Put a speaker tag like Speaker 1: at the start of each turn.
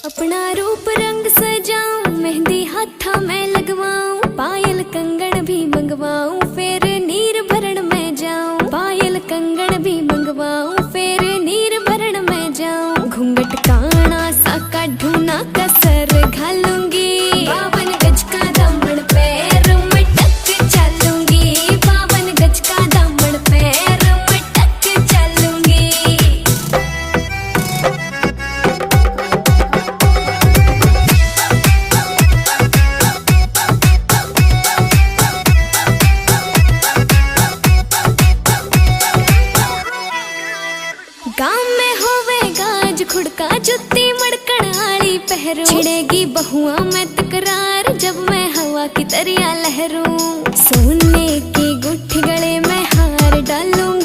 Speaker 1: अपना रूप रंग सजाऊं, मेहंदी हाथा में लगवाऊं, पायल कंगन भी मंगवाऊं, फिर नीर भरण में जाऊं। पायल कंगन भी मंगवाऊं, फिर नीर भरण में जाऊं। घूंघट काना सा काढूं ना कसर घालूंगी, 52 गज का दामन पैर में टक चलूंगी। 52 गज का दामन पैर में टक चलूंगी। गाँव में होवे गाज खुड़का, जुत्ती मड़कण आली पहरू। छिड़ेगी बहुआ में तकरार, जब मैं हवा की तरिया लहरूं। सोने की गुट्ठी गले में हार डालूं,